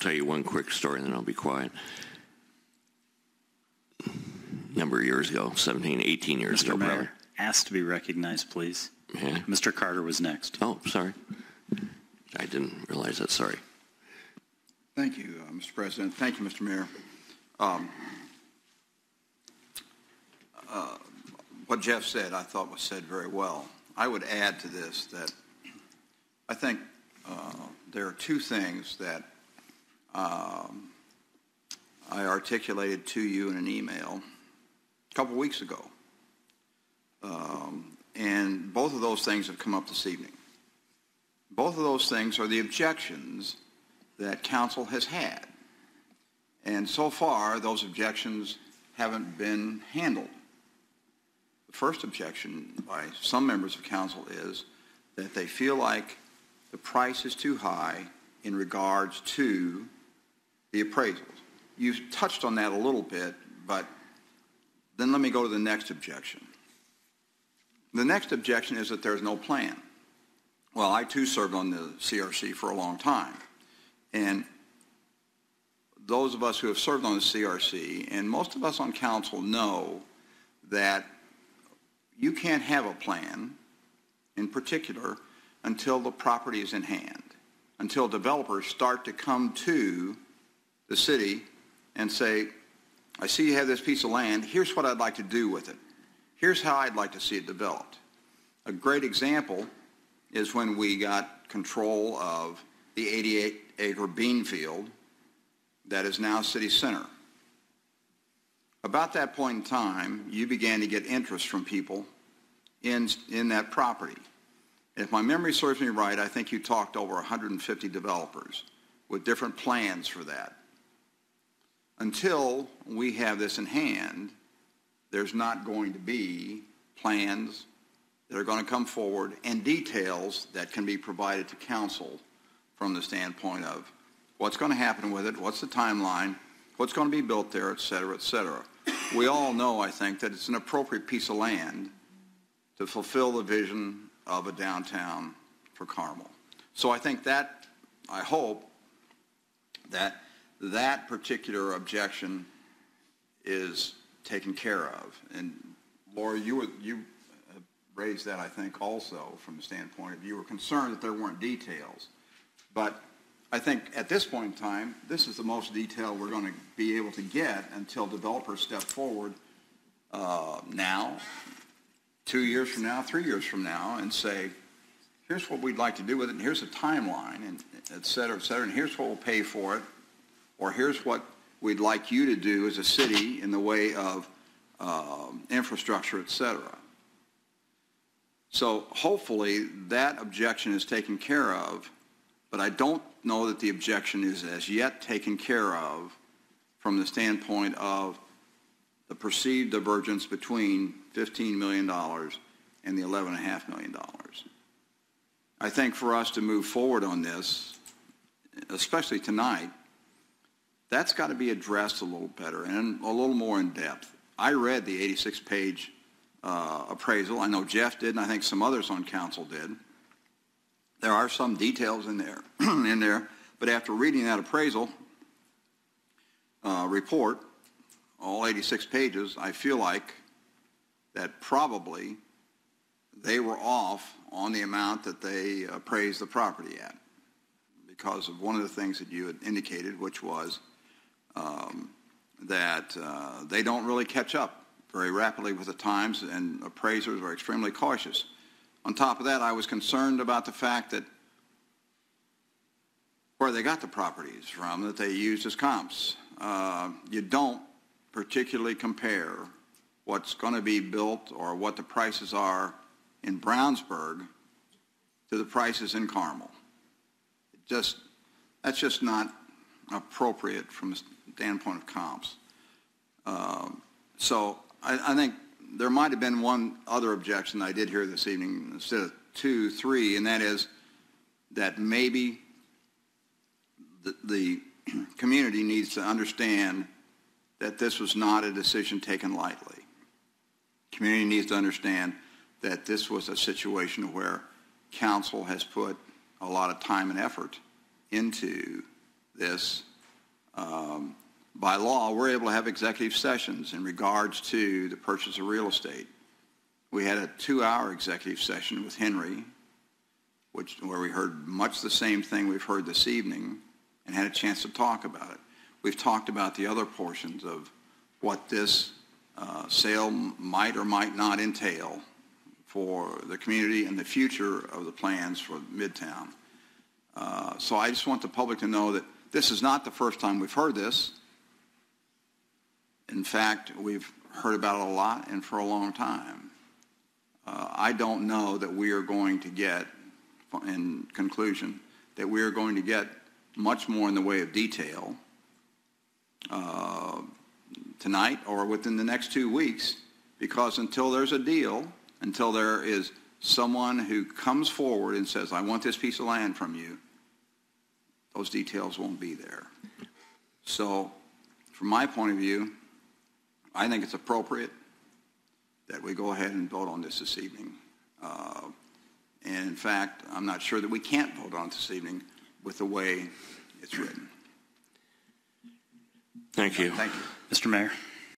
tell you one quick story and then I'll be quiet. A number of years ago, 17, 18 years ago. Mr. Mayor, probably. asked to be recognized, please. Yeah. Mr. Carter was next. Oh, sorry. I didn't realize that. Sorry. Thank you, Mr. President. Thank you, Mr. Mayor. What Jeff said, I thought was said very well. I would add to this that I think there are two things that I articulated to you in an email a couple weeks ago. And both of those things have come up this evening. Both of those things are the objections that council has had. And so far, those objections haven't been handled. The first objection by some members of council is that they feel like the price is too high in regards to the appraisals. You've touched on that a little bit, but then let me go to the next objection. The next objection is that there's no plan. Well, I too served on the CRC for a long time. And those of us who have served on the CRC, and most of us on council know that you can't have a plan, in particular, until the property is in hand, until developers start to come to the city and say, I see you have this piece of land, here's what I'd like to do with it. Here's how I'd like to see it developed. A great example is when we got control of the 88-acre bean field that is now city center. About that point in time, you began to get interest from people in that property. If my memory serves me right, I think you talked to over 150 developers with different plans for that. Until we have this in hand, there's not going to be plans that are going to come forward and details that can be provided to council from the standpoint of what's going to happen with it, what's the timeline, what's going to be built there, et cetera, et cetera. We all know, I think, that it's an appropriate piece of land to fulfill the vision of a downtown for Carmel. So I think that, I hope that that particular objection is taken care of. And Laura, you raised that, I think, also from the standpoint of you were concerned that there weren't details. But I think at this point in time, this is the most detail we're going to be able to get until developers step forward now, 2 years from now, 3 years from now, and say, here's what we'd like to do with it, and here's a timeline, and et cetera, and here's what we'll pay for it, or here's what we'd like you to do as a city in the way of infrastructure, et cetera. So hopefully that objection is taken care of, but I don't know that the objection is as yet taken care of from the standpoint of the perceived divergence between $15 million and the $11.5 million. I think for us to move forward on this, especially tonight, that's got to be addressed a little better and a little more in depth. I read the 86-page appraisal. I know Jeff did, and I think some others on council did. There are some details in there, but after reading that appraisal report, all 86 pages, I feel like that probably they were off on the amount that they appraised the property at because of one of the things that you had indicated, which was that they don't really catch up very rapidly with the times, and appraisers are extremely cautious. On top of that, I was concerned about the fact that where they got the properties from that they used as comps. You don't particularly compare what's going to be built or what the prices are in Brownsburg to the prices in Carmel. That's just not appropriate from the standpoint of comps. So I think there might have been one other objection I did hear this evening instead of 2, 3, and that is that maybe the community needs to understand that this was not a decision taken lightly. The community needs to understand that this was a situation where council has put a lot of time and effort into this By law, we're able to have executive sessions in regards to the purchase of real estate. We had a 2-hour executive session with Henry, where we heard much the same thing we've heard this evening and had a chance to talk about it. We've talked about the other portions of what this sale might or might not entail for the community and the future of the plans for Midtown. So I just want the public to know that this is not the first time we've heard this. In fact, we've heard about it a lot and for a long time. I don't know that we are going to get, in conclusion, that we are going to get much more in the way of detail tonight or within the next 2 weeks, because until there's a deal, until there is someone who comes forward and says, I want this piece of land from you, those details won't be there. So from my point of view, I think it's appropriate that we go ahead and vote on this evening. And in fact, I'm not sure that we can't vote on it this evening with the way it's written. Thank you. Thank you. Mr. Mayor.